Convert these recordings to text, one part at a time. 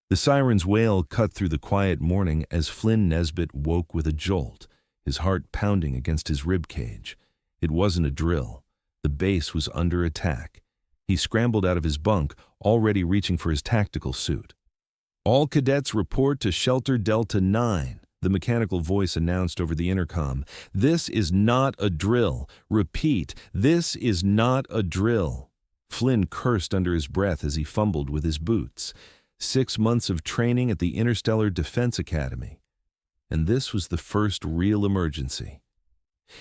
The siren's wail cut through the quiet morning as Flynn Nesbitt woke with a jolt, his heart pounding against his rib cage. It wasn't a drill. The base was under attack. He scrambled out of his bunk, already reaching for his tactical suit. "All cadets report to Shelter Delta 9, the mechanical voice announced over the intercom. "This is not a drill. Repeat, this is not a drill." Flynn cursed under his breath as he fumbled with his boots. 6 months of training at the Interstellar Defense Academy. And this was the first real emergency.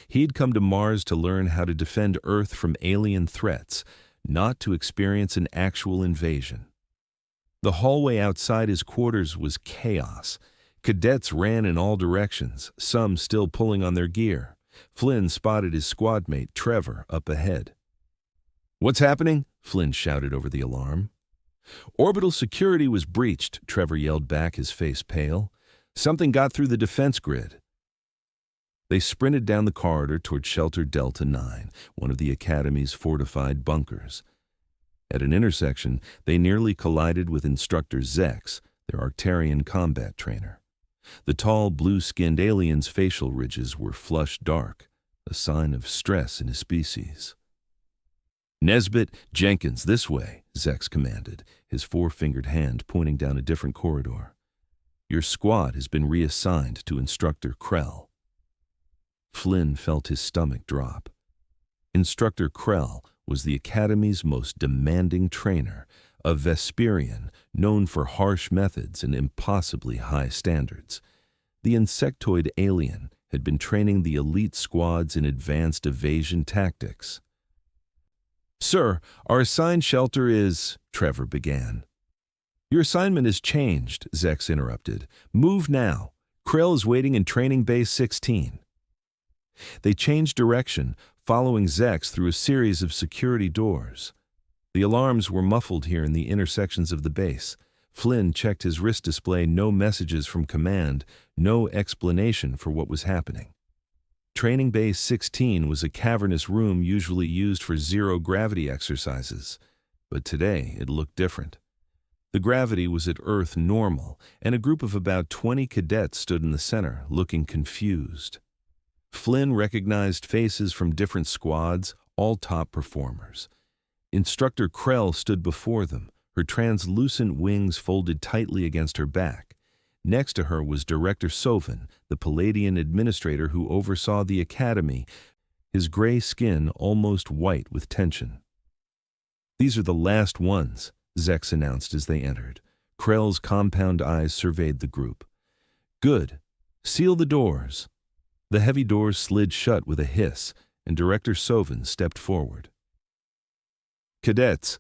He'd come to Mars to learn how to defend Earth from alien threats, not to experience an actual invasion. The hallway outside his quarters was chaos. Cadets ran in all directions, some still pulling on their gear. Flynn spotted his squad mate, Trevor, up ahead. "What's happening?" Flynn shouted over the alarm. "Orbital security was breached," Trevor yelled back, his face pale. "Something got through the defense grid." They sprinted down the corridor toward Shelter Delta 9, one of the Academy's fortified bunkers. At an intersection, they nearly collided with Instructor Zex, their Arctarian combat trainer. The tall, blue-skinned alien's facial ridges were flush dark, a sign of stress in his species. "Nesbitt, Jenkins, this way," Zex commanded, his four-fingered hand pointing down a different corridor. "Your squad has been reassigned to Instructor Krell." Flynn felt his stomach drop. Instructor Krell was the Academy's most demanding trainer, a Vesperian known for harsh methods and impossibly high standards. The insectoid alien had been training the elite squads in advanced evasion tactics. "Sir, our assigned shelter is," Trevor began. "Your assignment has changed," Zex interrupted. "Move now. Krell is waiting in Training Base 16. They changed direction, following Zex through a series of security doors. The alarms were muffled here in the intersections of the base. Flynn checked his wrist display, no messages from command, no explanation for what was happening. Training Base 16 was a cavernous room usually used for zero-gravity exercises, but today it looked different. The gravity was at Earth normal, and a group of about 20 cadets stood in the center, looking confused. Flynn recognized faces from different squads, all top performers. Instructor Krell stood before them, her translucent wings folded tightly against her back. Next to her was Director Sovin, the Palladian administrator who oversaw the Academy, his gray skin almost white with tension. "These are the last ones," Zex announced as they entered. Krell's compound eyes surveyed the group. "Good. Seal the doors." The heavy doors slid shut with a hiss, and Director Sovin stepped forward. "Cadets,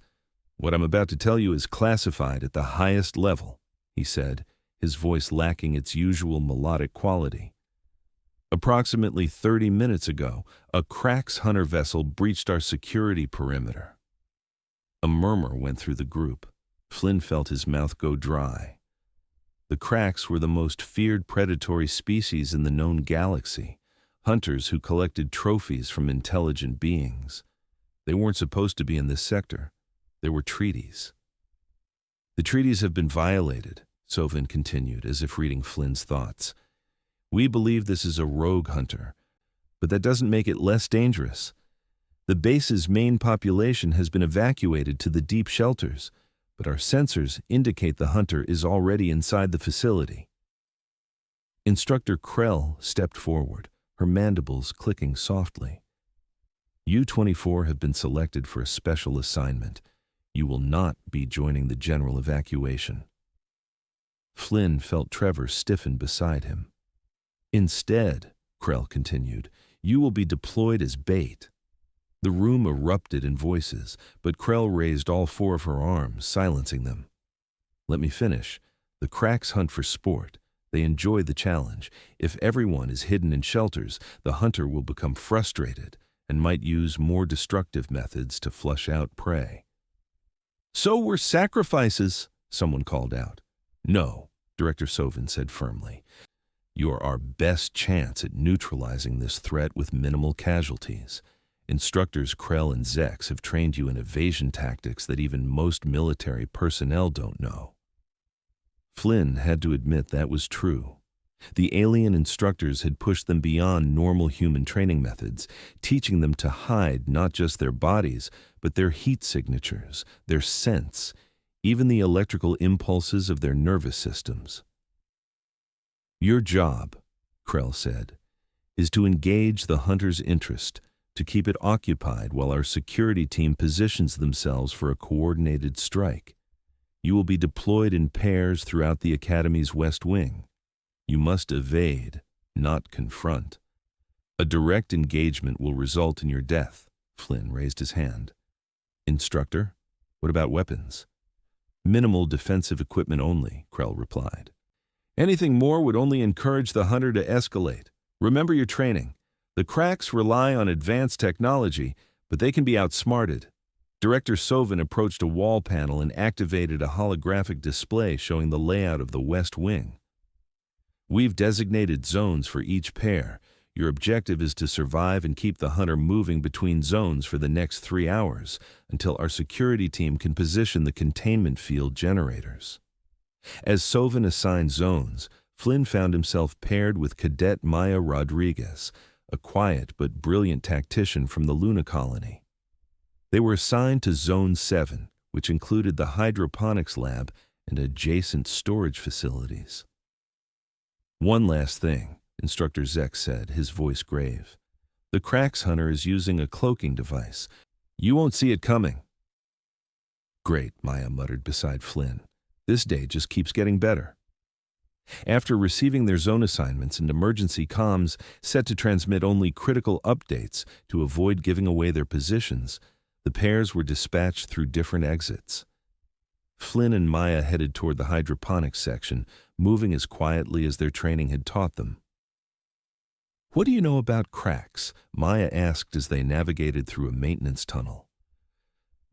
what I'm about to tell you is classified at the highest level," he said, his voice lacking its usual melodic quality. "Approximately 30 minutes ago, a Krax hunter vessel breached our security perimeter." A murmur went through the group. Flynn felt his mouth go dry. The Krax were the most feared predatory species in the known galaxy, hunters who collected trophies from intelligent beings. They weren't supposed to be in this sector. There were treaties. "The treaties have been violated," Sovin continued, as if reading Flynn's thoughts. "We believe this is a rogue hunter, but that doesn't make it less dangerous. The base's main population has been evacuated to the deep shelters, but our sensors indicate the hunter is already inside the facility." Instructor Krell stepped forward, her mandibles clicking softly. "U-24 have been selected for a special assignment. You will not be joining the general evacuation." Flynn felt Trevor stiffen beside him. "Instead," Krell continued, "you will be deployed as bait." The room erupted in voices, but Krell raised all four of her arms, silencing them. "Let me finish. The Krax hunt for sport. They enjoy the challenge. If everyone is hidden in shelters, the hunter will become frustrated and might use more destructive methods to flush out prey." "So we're sacrifices," someone called out. "No," Director Sovin said firmly. "You're our best chance at neutralizing this threat with minimal casualties. Instructors Krell and Zex have trained you in evasion tactics that even most military personnel don't know." Flynn had to admit that was true. The alien instructors had pushed them beyond normal human training methods, teaching them to hide not just their bodies, but their heat signatures, their scents, even the electrical impulses of their nervous systems. "Your job," Krell said, "is to engage the hunter's interest, to keep it occupied while our security team positions themselves for a coordinated strike. You will be deployed in pairs throughout the Academy's West Wing. You must evade, not confront. A direct engagement will result in your death." Flynn raised his hand. "Instructor, what about weapons?" "Minimal defensive equipment only," Krell replied. "Anything more would only encourage the hunter to escalate. Remember your training. The Krax rely on advanced technology, but they can be outsmarted." Director Sovin approached a wall panel and activated a holographic display showing the layout of the West Wing. "We've designated zones for each pair. Your objective is to survive and keep the hunter moving between zones for the next 3 hours until our security team can position the containment field generators." As Sovin assigned zones, Flynn found himself paired with Cadet Maya Rodriguez, a quiet but brilliant tactician from the Luna colony. They were assigned to Zone 7, which included the hydroponics lab and adjacent storage facilities. "One last thing," Instructor Zek said, his voice grave. "The Krax hunter is using a cloaking device. You won't see it coming." "Great," Maya muttered beside Flynn. "This day just keeps getting better." After receiving their zone assignments and emergency comms set to transmit only critical updates to avoid giving away their positions, the pairs were dispatched through different exits. Flynn and Maya headed toward the hydroponics section, moving as quietly as their training had taught them. "What do you know about Krax?" Maya asked as they navigated through a maintenance tunnel.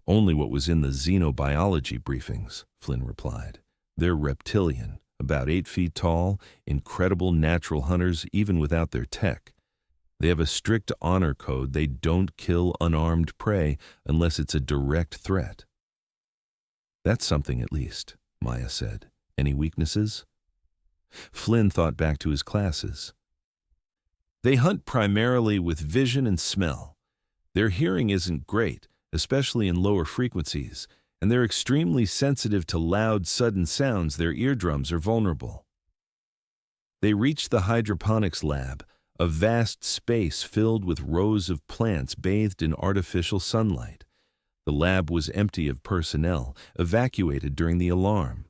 "Only what was in the xenobiology briefings," Flynn replied. "They're reptilian, about 8 feet tall, incredible natural hunters even without their tech. They have a strict honor code. They don't kill unarmed prey unless it's a direct threat." "That's something at least," Maya said. "Any weaknesses?" Flynn thought back to his classes. "They hunt primarily with vision and smell. Their hearing isn't great, especially in lower frequencies, and they're extremely sensitive to loud, sudden sounds. Their eardrums are vulnerable." They reached the hydroponics lab, a vast space filled with rows of plants bathed in artificial sunlight. The lab was empty of personnel, evacuated during the alarm.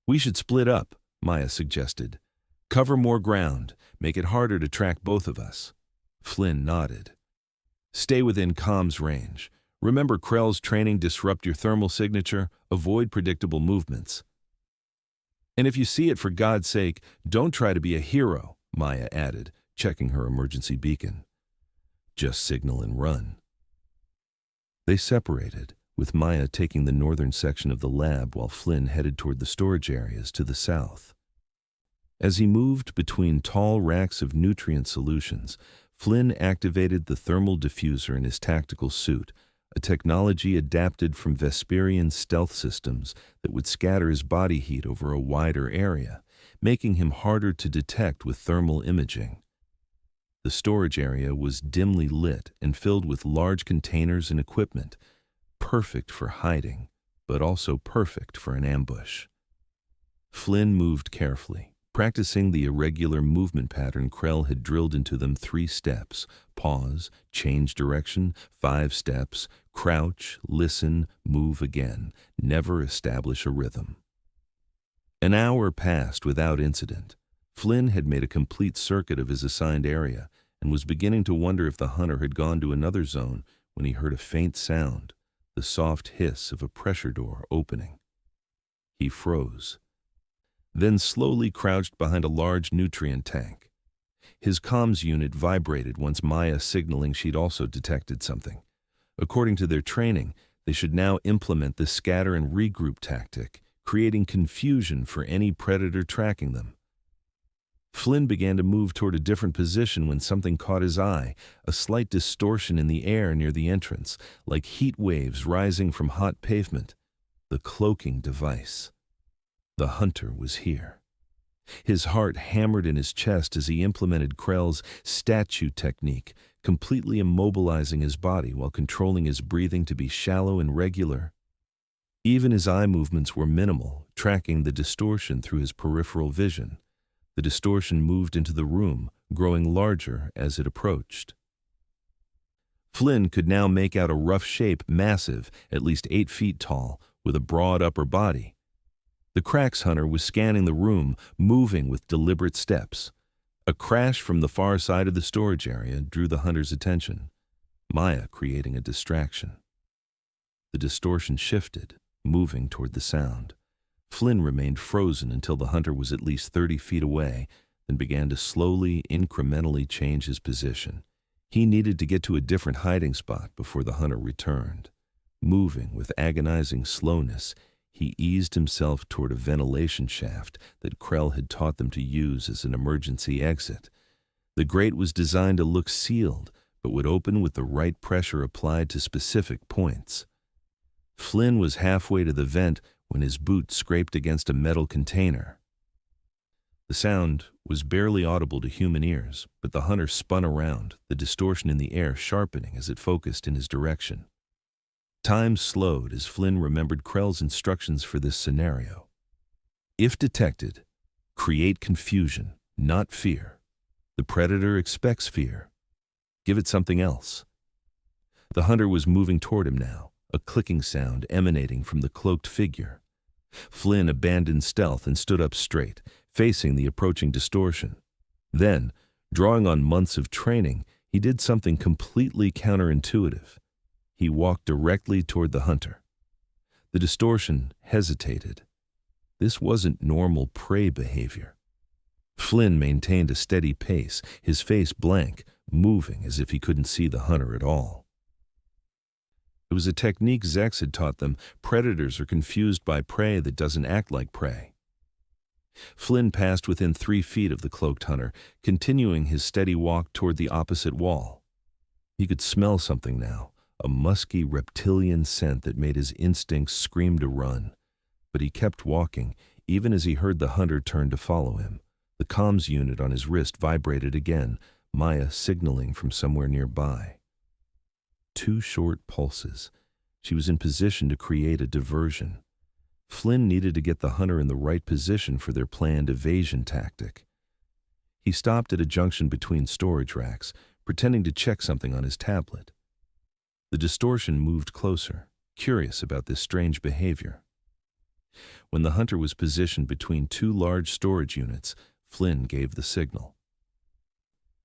"We should split up," Maya suggested. "Cover more ground, make it harder to track both of us." Flynn nodded. "Stay within comms range. Remember Krell's training: disrupt your thermal signature, avoid predictable movements. And if you see it, for God's sake, don't try to be a hero," Maya added, checking her emergency beacon. "Just signal and run." They separated, with Maya taking the northern section of the lab while Flynn headed toward the storage areas to the south. As he moved between tall racks of nutrient solutions, Flynn activated the thermal diffuser in his tactical suit, a technology adapted from Vesperian stealth systems that would scatter his body heat over a wider area, making him harder to detect with thermal imaging. The storage area was dimly lit and filled with large containers and equipment, perfect for hiding, but also perfect for an ambush. Flynn moved carefully, practicing the irregular movement pattern Krell had drilled into them: 3 steps, pause, change direction, 5 steps, crouch, listen, move again, never establish a rhythm. An hour passed without incident. Flynn had made a complete circuit of his assigned area and was beginning to wonder if the hunter had gone to another zone when he heard a faint sound, the soft hiss of a pressure door opening. He froze, then slowly crouched behind a large nutrient tank. His comms unit vibrated once Maya signaling she'd also detected something. According to their training, they should now implement the scatter and regroup tactic, creating confusion for any predator tracking them. Flynn began to move toward a different position when something caught his eye, a slight distortion in the air near the entrance, like heat waves rising from hot pavement. The cloaking device. The hunter was here. His heart hammered in his chest as he implemented Krell's statue technique, completely immobilizing his body while controlling his breathing to be shallow and regular. Even his eye movements were minimal, tracking the distortion through his peripheral vision. The distortion moved into the room, growing larger as it approached. Flynn could now make out a rough shape, massive, at least 8 feet tall, with a broad upper body. The Krax hunter was scanning the room, moving with deliberate steps. A crash from the far side of the storage area drew the hunter's attention, Maya creating a distraction. The distortion shifted, moving toward the sound. Flynn remained frozen until the hunter was at least 30 feet away, then began to slowly, incrementally change his position. He needed to get to a different hiding spot before the hunter returned. Moving with agonizing slowness, he eased himself toward a ventilation shaft that Krell had taught them to use as an emergency exit. The grate was designed to look sealed, but would open with the right pressure applied to specific points. Flynn was halfway to the vent when his boot scraped against a metal container. The sound was barely audible to human ears, but the hunter spun around, the distortion in the air sharpening as it focused in his direction. Time slowed as Flynn remembered Krell's instructions for this scenario. If detected, create confusion, not fear. The predator expects fear. Give it something else. The hunter was moving toward him now, a clicking sound emanating from the cloaked figure. Flynn abandoned stealth and stood up straight, facing the approaching distortion. Then, drawing on months of training, he did something completely counterintuitive. He walked directly toward the hunter. The distortion hesitated. This wasn't normal prey behavior. Flynn maintained a steady pace, his face blank, moving as if he couldn't see the hunter at all. It was a technique Zex had taught them. Predators are confused by prey that doesn't act like prey. Flynn passed within 3 feet of the cloaked hunter, continuing his steady walk toward the opposite wall. He could smell something now, a musky reptilian scent that made his instincts scream to run. But he kept walking, even as he heard the hunter turn to follow him. The comms unit on his wrist vibrated again, Maya signaling from somewhere nearby. 2 short pulses. She was in position to create a diversion. Flynn needed to get the hunter in the right position for their planned evasion tactic. He stopped at a junction between storage racks, pretending to check something on his tablet. The distortion moved closer, curious about this strange behavior. When the hunter was positioned between 2 large storage units, Flynn gave the signal.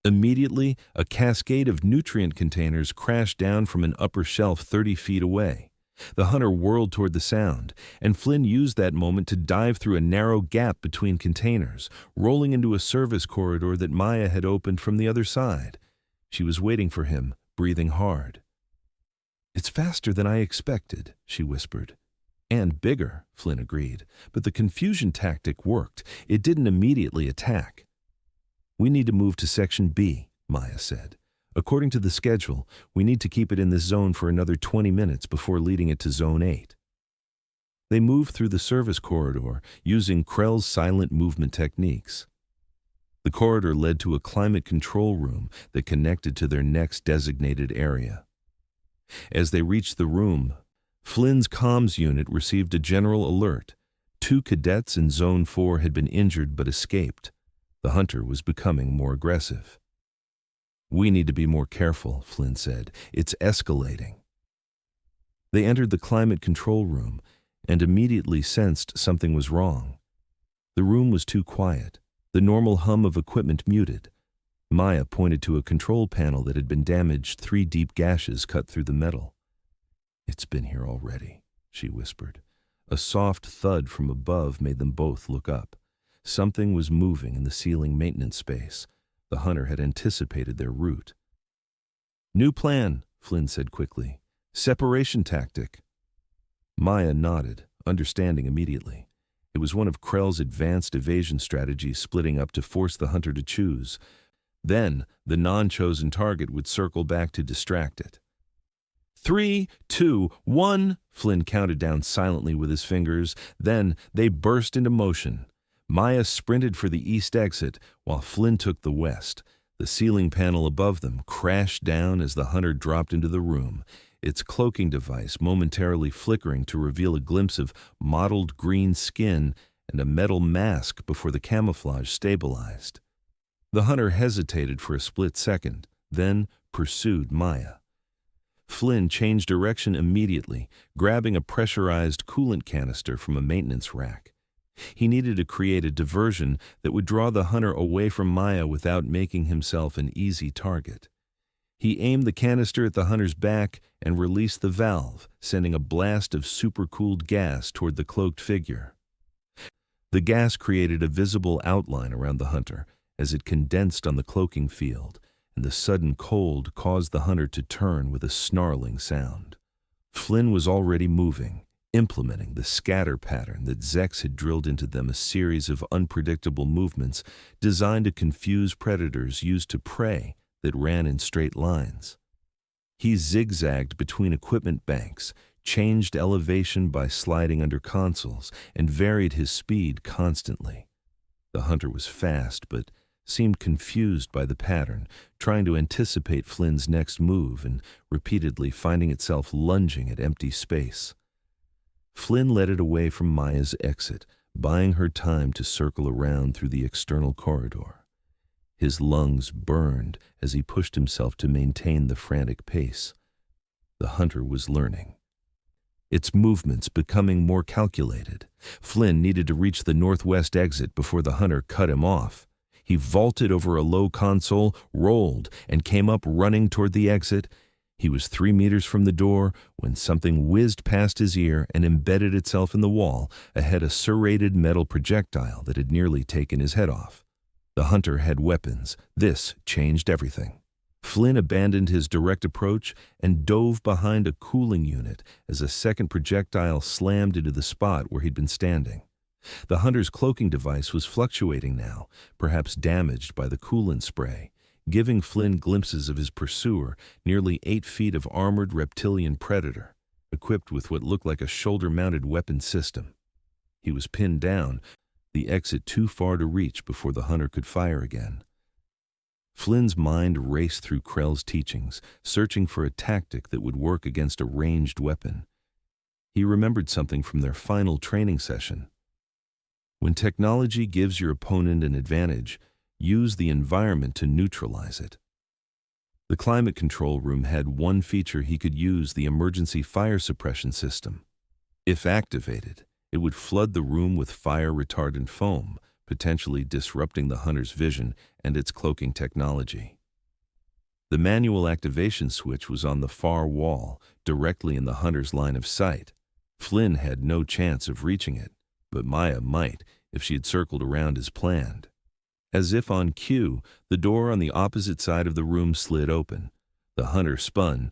Immediately, a cascade of nutrient containers crashed down from an upper shelf 30 feet away. The hunter whirled toward the sound, and Flynn used that moment to dive through a narrow gap between containers, rolling into a service corridor that Maya had opened from the other side. She was waiting for him, breathing hard. "It's faster than I expected," she whispered. "And bigger," Flynn agreed, but the confusion tactic worked. It didn't immediately attack. "We need to move to Section B," Maya said. "According to the schedule, we need to keep it in this zone for another 20 minutes before leading it to Zone 8. They moved through the service corridor, using Krell's silent movement techniques. The corridor led to a climate control room that connected to their next designated area. As they reached the room, Flynn's comms unit received a general alert. 2 cadets in Zone 4 had been injured but escaped. The hunter was becoming more aggressive. "We need to be more careful," Flynn said. "It's escalating." They entered the climate control room and immediately sensed something was wrong. The room was too quiet, the normal hum of equipment muted. Maya pointed to a control panel that had been damaged, 3 deep gashes cut through the metal. "It's been here already," she whispered. A soft thud from above made them both look up. Something was moving in the ceiling maintenance space. The hunter had anticipated their route. "New plan," Flynn said quickly. "Separation tactic." Maya nodded, understanding immediately. It was one of Krell's advanced evasion strategies, splitting up to force the hunter to choose. Then, the non-chosen target would circle back to distract it. 3, 2, 1. Flynn counted down silently with his fingers. Then they burst into motion. Maya sprinted for the east exit, while Flynn took the west. The ceiling panel above them crashed down as the hunter dropped into the room, its cloaking device momentarily flickering to reveal a glimpse of mottled green skin and a metal mask before the camouflage stabilized. The hunter hesitated for a split second, then pursued Maya. Flynn changed direction immediately, grabbing a pressurized coolant canister from a maintenance rack. He needed to create a diversion that would draw the hunter away from Maya without making himself an easy target. He aimed the canister at the hunter's back and released the valve, sending a blast of supercooled gas toward the cloaked figure. The gas created a visible outline around the hunter as it condensed on the cloaking field, and the sudden cold caused the hunter to turn with a snarling sound. Flynn was already moving, implementing the scatter pattern that Zex had drilled into them, a series of unpredictable movements designed to confuse predators used to prey that ran in straight lines. He zigzagged between equipment banks, changed elevation by sliding under consoles, and varied his speed constantly. The hunter was fast, but seemed confused by the pattern, trying to anticipate Flynn's next move and repeatedly finding itself lunging at empty space. Flynn led it away from Maya's exit, buying her time to circle around through the external corridor. His lungs burned as he pushed himself to maintain the frantic pace. The hunter was learning, its movements becoming more calculated. Flynn needed to reach the northwest exit before the hunter cut him off. He vaulted over a low console, rolled, and came up running toward the exit. He was 3 meters from the door when something whizzed past his ear and embedded itself in the wall ahead a serrated metal projectile that had nearly taken his head off. The hunter had weapons. This changed everything. Flynn abandoned his direct approach and dove behind a cooling unit as a second projectile slammed into the spot where he'd been standing. The hunter's cloaking device was fluctuating now, perhaps damaged by the coolant spray, giving Flynn glimpses of his pursuer, nearly 8 feet of armored reptilian predator, equipped with what looked like a shoulder-mounted weapon system. He was pinned down, the exit too far to reach before the hunter could fire again. Flynn's mind raced through Krell's teachings, searching for a tactic that would work against a ranged weapon. He remembered something from their final training session. When technology gives your opponent an advantage, use the environment to neutralize it. The climate control room had one feature he could use: the emergency fire suppression system. If activated, it would flood the room with fire-retardant foam, potentially disrupting the hunter's vision and its cloaking technology. The manual activation switch was on the far wall, directly in the hunter's line of sight. Flynn had no chance of reaching it, but Maya might if she had circled around as planned. As if on cue, the door on the opposite side of the room slid open. The hunter spun,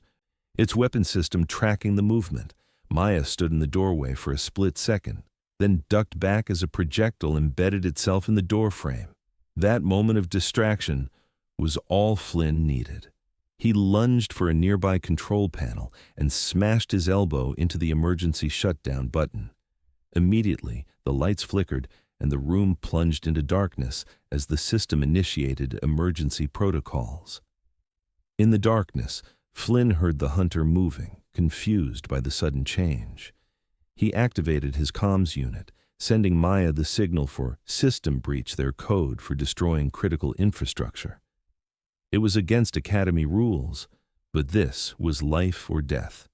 its weapon system tracking the movement. Maya stood in the doorway for a split second, then ducked back as a projectile embedded itself in the doorframe. That moment of distraction was all Flynn needed. He lunged for a nearby control panel and smashed his elbow into the emergency shutdown button. Immediately, the lights flickered and the room plunged into darkness as the system initiated emergency protocols. In the darkness, Flynn heard the hunter moving, confused by the sudden change. He activated his comms unit, sending Maya the signal for system breach, their code for destroying critical infrastructure. It was against Academy rules, but this was life or death.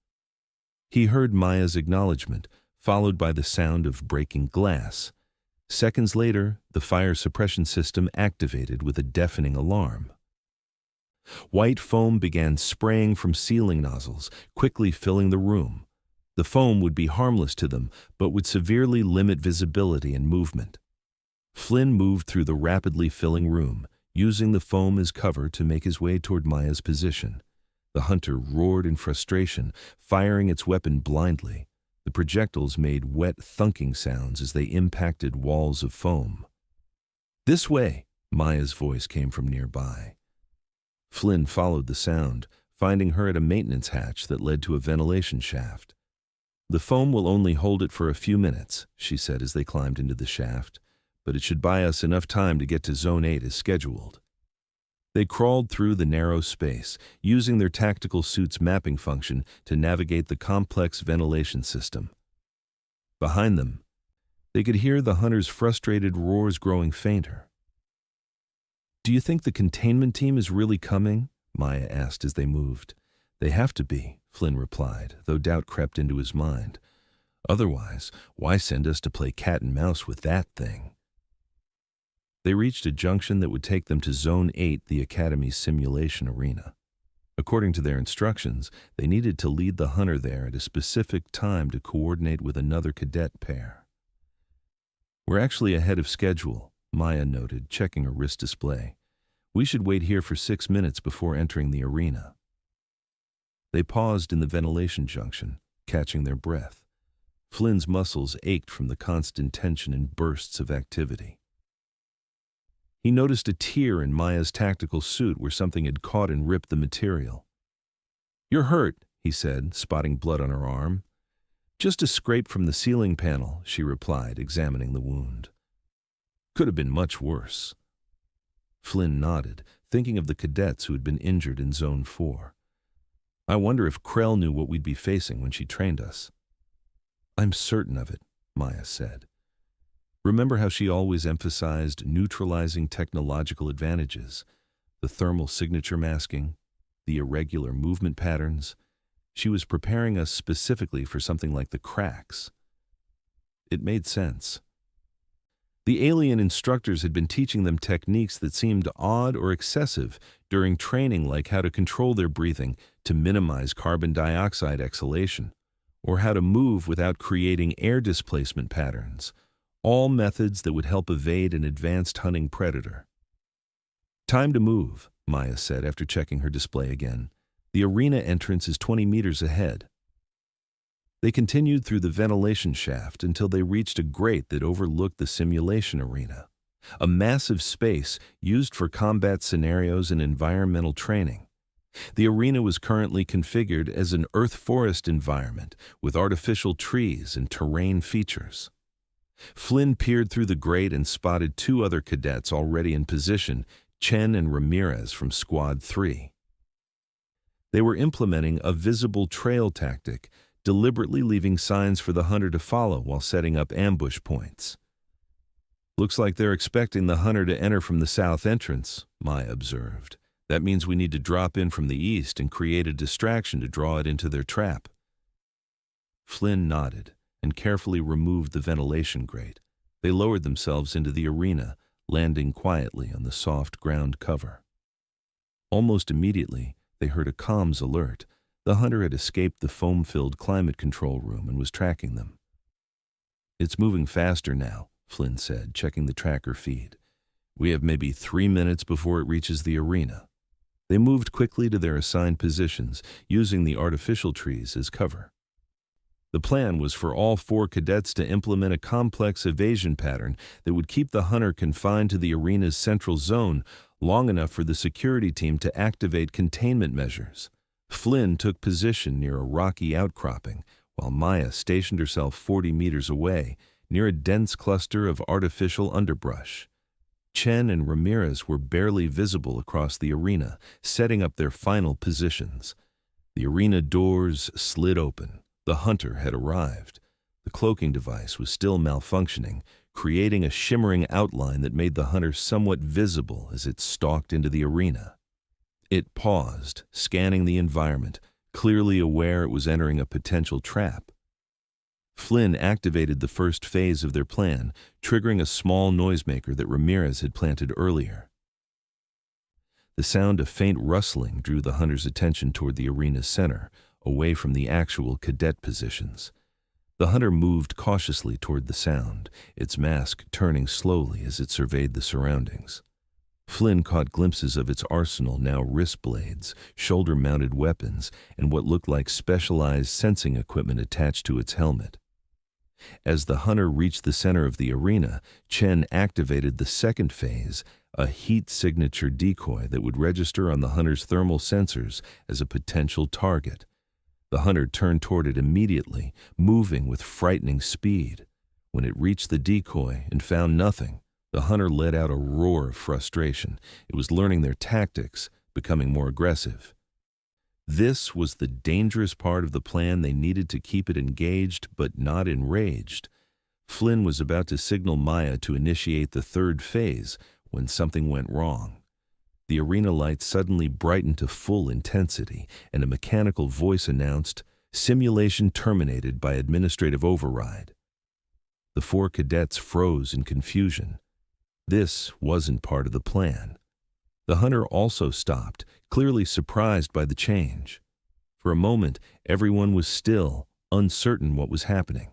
He heard Maya's acknowledgement, followed by the sound of breaking glass. Seconds later, the fire suppression system activated with a deafening alarm. White foam began spraying from ceiling nozzles, quickly filling the room. The foam would be harmless to them, but would severely limit visibility and movement. Flynn moved through the rapidly filling room, using the foam as cover to make his way toward Maya's position. The hunter roared in frustration, firing its weapon blindly. The projectiles made wet, thunking sounds as they impacted walls of foam. "This way," Maya's voice came from nearby. Flynn followed the sound, finding her at a maintenance hatch that led to a ventilation shaft. "The foam will only hold it for a few minutes," she said as they climbed into the shaft, "but it should buy us enough time to get to Zone 8 as scheduled." They crawled through the narrow space, using their tactical suit's mapping function to navigate the complex ventilation system. Behind them, they could hear the hunters' frustrated roars growing fainter. "Do you think the containment team is really coming?" Maya asked as they moved. "They have to be," Flynn replied, though doubt crept into his mind. "Otherwise, why send us to play cat and mouse with that thing?" They reached a junction that would take them to Zone 8, the Academy's simulation arena. According to their instructions, they needed to lead the hunter there at a specific time to coordinate with another cadet pair. "We're actually ahead of schedule," Maya noted, checking her wrist display. "We should wait here for 6 minutes before entering the arena." They paused in the ventilation junction, catching their breath. Flynn's muscles ached from the constant tension and bursts of activity. He noticed a tear in Maya's tactical suit where something had caught and ripped the material. "You're hurt," he said, spotting blood on her arm. "Just a scrape from the ceiling panel," she replied, examining the wound. "Could have been much worse." Flynn nodded, thinking of the cadets who had been injured in Zone 4. "I wonder if Krell knew what we'd be facing when she trained us." "I'm certain of it," Maya said. Remember how she always emphasized neutralizing technological advantages, the thermal signature masking, the irregular movement patterns? She was preparing us specifically for something like the Krax. It made sense. The alien instructors had been teaching them techniques that seemed odd or excessive during training, like how to control their breathing to minimize carbon dioxide exhalation, or how to move without creating air displacement patterns, all methods that would help evade an advanced hunting predator. "Time to move," Maya said after checking her display again. "The arena entrance is 20 meters ahead." They continued through the ventilation shaft until they reached a grate that overlooked the simulation arena, a massive space used for combat scenarios and environmental training. The arena was currently configured as an earth-forest environment with artificial trees and terrain features. Flynn peered through the grate and spotted 2 other cadets already in position, Chen and Ramirez from Squad 3. They were implementing a visible trail tactic, deliberately leaving signs for the hunter to follow while setting up ambush points. "Looks like they're expecting the hunter to enter from the south entrance," Maya observed. "That means we need to drop in from the east and create a distraction to draw it into their trap." Flynn nodded and carefully removed the ventilation grate. They lowered themselves into the arena, landing quietly on the soft ground cover. Almost immediately, they heard a comms alert. The hunter had escaped the foam-filled climate control room and was tracking them. "It's moving faster now," Flynn said, checking the tracker feed. "We have maybe 3 minutes before it reaches the arena." They moved quickly to their assigned positions, using the artificial trees as cover. The plan was for all 4 cadets to implement a complex evasion pattern that would keep the hunter confined to the arena's central zone long enough for the security team to activate containment measures. Flynn took position near a rocky outcropping, while Maya stationed herself 40 meters away, near a dense cluster of artificial underbrush. Chen and Ramirez were barely visible across the arena, setting up their final positions. The arena doors slid open. The hunter had arrived. The cloaking device was still malfunctioning, creating a shimmering outline that made the hunter somewhat visible as it stalked into the arena. It paused, scanning the environment, clearly aware it was entering a potential trap. Flynn activated the first phase of their plan, triggering a small noisemaker that Ramirez had planted earlier. The sound of faint rustling drew the hunter's attention toward the arena's center, away from the actual cadet positions. The hunter moved cautiously toward the sound, its mask turning slowly as it surveyed the surroundings. Flynn caught glimpses of its arsenal, now wrist blades, shoulder-mounted weapons, and what looked like specialized sensing equipment attached to its helmet. As the hunter reached the center of the arena, Chen activated the second phase, a heat signature decoy that would register on the hunter's thermal sensors as a potential target. The hunter turned toward it immediately, moving with frightening speed. When it reached the decoy and found nothing, the hunter let out a roar of frustration. It was learning their tactics, becoming more aggressive. This was the dangerous part of the plan. They needed to keep it engaged but not enraged. Flynn was about to signal Maya to initiate the third phase when something went wrong. The arena lights suddenly brightened to full intensity, and a mechanical voice announced, "Simulation terminated by administrative override." The 4 cadets froze in confusion. This wasn't part of the plan. The hunter also stopped, clearly surprised by the change. For a moment, everyone was still, uncertain what was happening.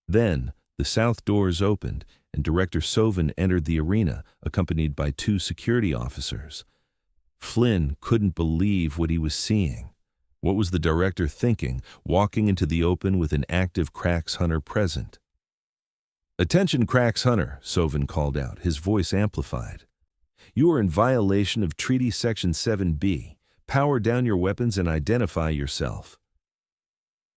Then, the south doors opened, and Director Soven entered the arena, accompanied by 2 security officers. Flynn couldn't believe what he was seeing. What was the director thinking, walking into the open with an active Krax hunter present? "Attention, Krax hunter," Soven called out, his voice amplified. "You are in violation of Treaty Section 7B. Power down your weapons and identify yourself."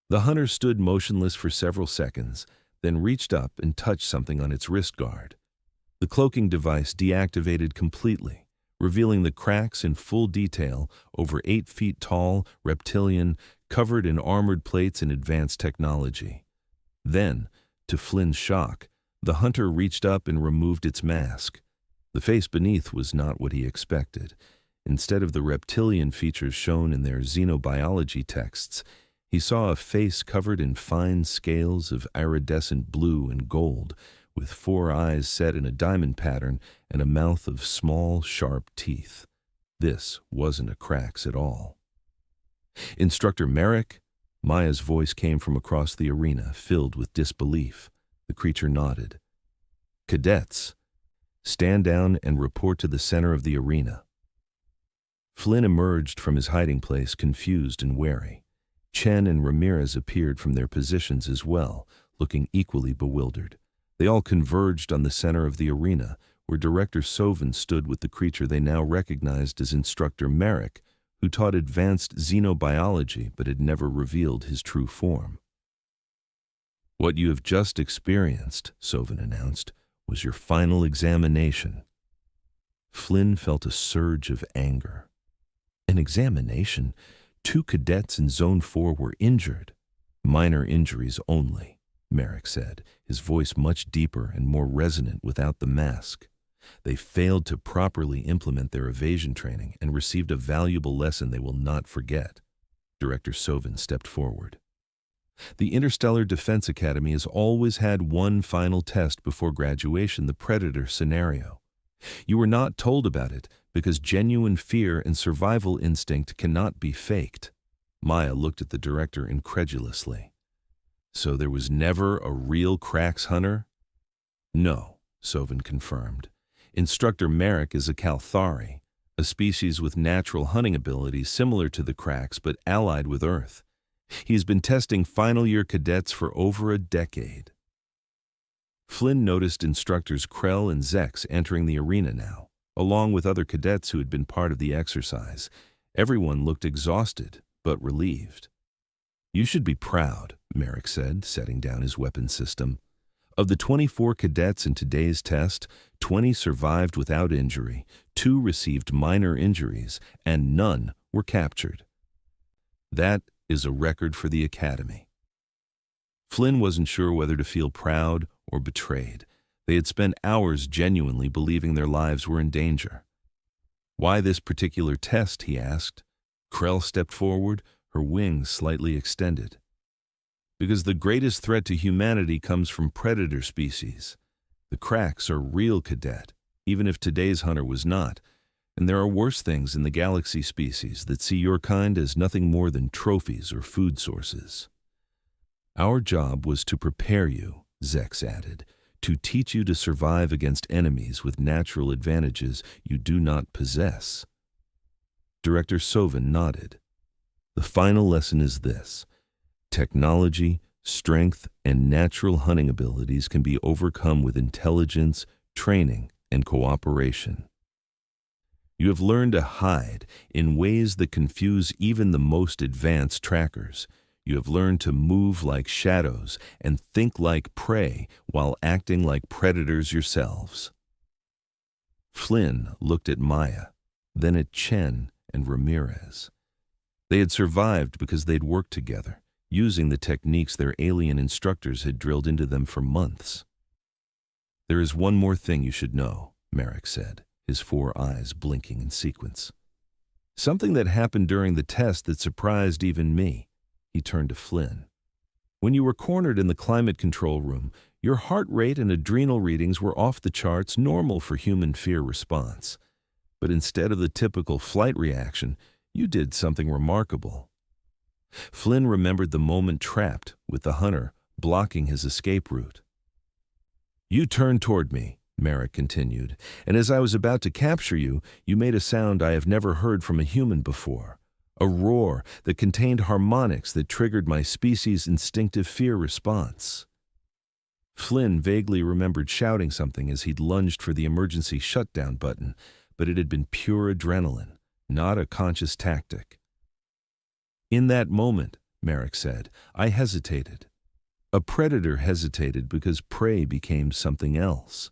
The hunter stood motionless for several seconds, then reached up and touched something on its wrist guard. The cloaking device deactivated completely, revealing the Krax in full detail, over 8 feet tall, reptilian, covered in armored plates and advanced technology. Then, to Flynn's shock, the hunter reached up and removed its mask. The face beneath was not what he expected. Instead of the reptilian features shown in their xenobiology texts, he saw a face covered in fine scales of iridescent blue and gold, with 4 eyes set in a diamond pattern and a mouth of small, sharp teeth. This wasn't a Krax at all. "Instructor Merrick?" Maya's voice came from across the arena, filled with disbelief. The creature nodded. "Cadets, stand down and report to the center of the arena." Flynn emerged from his hiding place, confused and wary. Chen and Ramirez appeared from their positions as well, looking equally bewildered. They all converged on the center of the arena, where Director Soven stood with the creature they now recognized as Instructor Merrick, who taught advanced xenobiology but had never revealed his true form. "What you have just experienced," Soven announced, "was your final examination." Flynn felt a surge of anger. An examination? 2 cadets in Zone 4 were injured. "Minor injuries only," Merrick said, his voice much deeper and more resonant without the mask. "They failed to properly implement their evasion training and received a valuable lesson they will not forget." Director Soven stepped forward. "The Interstellar Defense Academy has always had one final test before graduation, the Predator scenario. You were not told about it because genuine fear and survival instinct cannot be faked." Maya looked at the director incredulously. "So there was never a real Krax hunter?" "No," Soven confirmed. "Instructor Merrick is a Kalthari, a species with natural hunting abilities similar to the Krax but allied with Earth. He's been testing final-year cadets for over a decade." Flynn noticed instructors Krell and Zex entering the arena now, along with other cadets who had been part of the exercise. Everyone looked exhausted, but relieved. "You should be proud," Merrick said, setting down his weapon system. "Of the 24 cadets in today's test, 20 survived without injury, 2 received minor injuries, and none were captured. That is a record for the Academy." Flynn wasn't sure whether to feel proud or betrayed. They had spent hours genuinely believing their lives were in danger. "Why this particular test?" he asked. Krell stepped forward, her wings slightly extended. "Because the greatest threat to humanity comes from predator species. The Krax are real, cadet, even if today's hunter was not. And there are worse things in the galaxy species that see your kind as nothing more than trophies or food sources. Our job was to prepare you," Zex added, "to teach you to survive against enemies with natural advantages you do not possess." Director Soven nodded. "The final lesson is this: technology, strength, and natural hunting abilities can be overcome with intelligence, training, and cooperation. You have learned to hide in ways that confuse even the most advanced trackers. You have learned to move like shadows and think like prey while acting like predators yourselves. Flynn looked at Maya, then at Chen and Ramirez. They had survived because they'd worked together, using the techniques their alien instructors had drilled into them for months. "There is one more thing you should know," Merrick said, his 4 eyes blinking in sequence. "Something that happened during the test that surprised even me." He turned to Flynn. "When you were cornered in the climate control room, your heart rate and adrenal readings were off the charts, normal for human fear response. But instead of the typical flight reaction, you did something remarkable." Flynn remembered the moment trapped, with the hunter blocking his escape route. "You turned toward me," Merrick continued, "and as I was about to capture you, you made a sound I have never heard from a human before. A roar that contained harmonics that triggered my species' instinctive fear response." Flynn vaguely remembered shouting something as he'd lunged for the emergency shutdown button, but it had been pure adrenaline, not a conscious tactic. "In that moment," Merrick said, "I hesitated. A predator hesitated because prey became something else.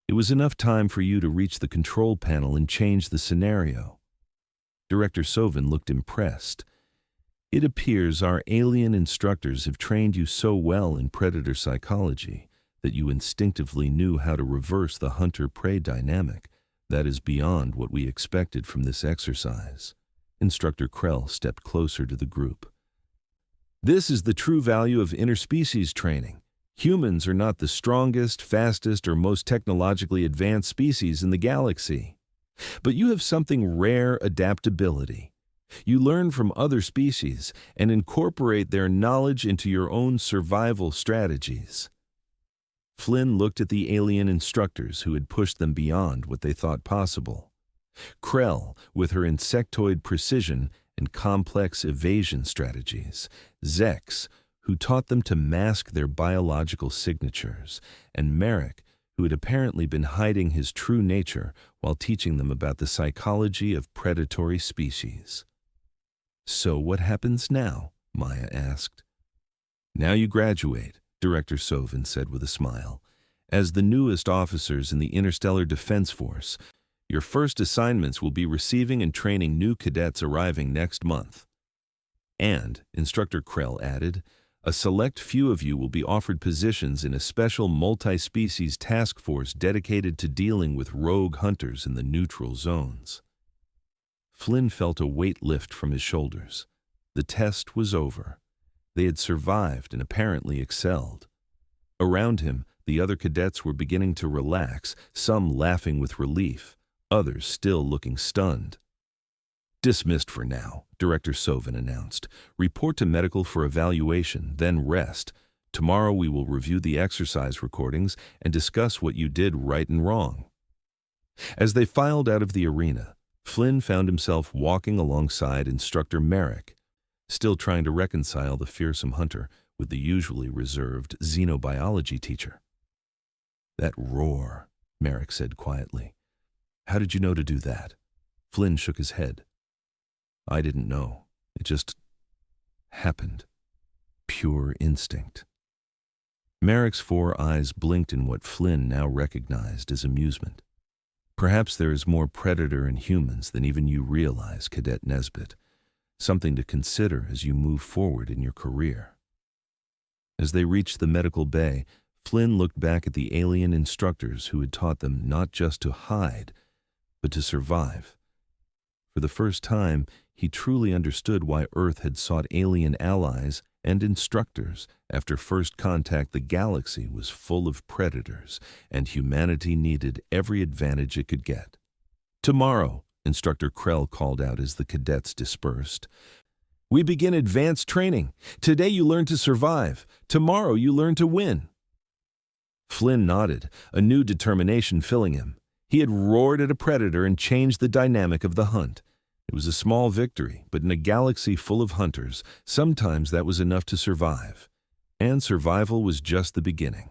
It was enough time for you to reach the control panel and change the scenario." Director Sovin looked impressed. "It appears our alien instructors have trained you so well in predator psychology that you instinctively knew how to reverse the hunter-prey dynamic. That is beyond what we expected from this exercise." Instructor Krell stepped closer to the group. "This is the true value of interspecies training. Humans are not the strongest, fastest, or most technologically advanced species in the galaxy. But you have something rare: adaptability. You learn from other species and incorporate their knowledge into your own survival strategies." Flynn looked at the alien instructors who had pushed them beyond what they thought possible. Krell, with her insectoid precision and complex evasion strategies. Zex, who taught them to mask their biological signatures. And Merrick, who had apparently been hiding his true nature while teaching them about the psychology of predatory species. "So what happens now?" Maya asked. "Now you graduate," Director Sovin said with a smile. "As the newest officers in the Interstellar Defense Force, your first assignments will be receiving and training new cadets arriving next month. And," Instructor Krell added, "a select few of you will be offered positions in a special multi-species task force dedicated to dealing with rogue hunters in the neutral zones." Flynn felt a weight lift from his shoulders. The test was over. They had survived and apparently excelled. Around him, the other cadets were beginning to relax, some laughing with relief, others still looking stunned. "Dismissed for now," Director Sovin announced. "Report to medical for evaluation, then rest. Tomorrow we will review the exercise recordings and discuss what you did right and wrong." As they filed out of the arena, Flynn found himself walking alongside Instructor Merrick, still trying to reconcile the fearsome hunter with the usually reserved xenobiology teacher. "That roar," Merrick said quietly. "How did you know to do that?" Flynn shook his head. "I didn't know. It just happened. Pure instinct." Merrick's 4 eyes blinked in what Flynn now recognized as amusement. "Perhaps there is more predator in humans than even you realize, Cadet Nesbitt. Something to consider as you move forward in your career." As they reached the medical bay, Flynn looked back at the alien instructors who had taught them not just to hide, but to survive. For the first time, he truly understood why Earth had sought alien allies and instructors. After first contact, the galaxy was full of predators, and humanity needed every advantage it could get. "Tomorrow," Instructor Krell called out as the cadets dispersed, "we begin advanced training. Today you learn to survive. Tomorrow you learn to win." Flynn nodded, a new determination filling him. He had roared at a predator and changed the dynamic of the hunt. It was a small victory, but in a galaxy full of hunters, sometimes that was enough to survive. And survival was just the beginning.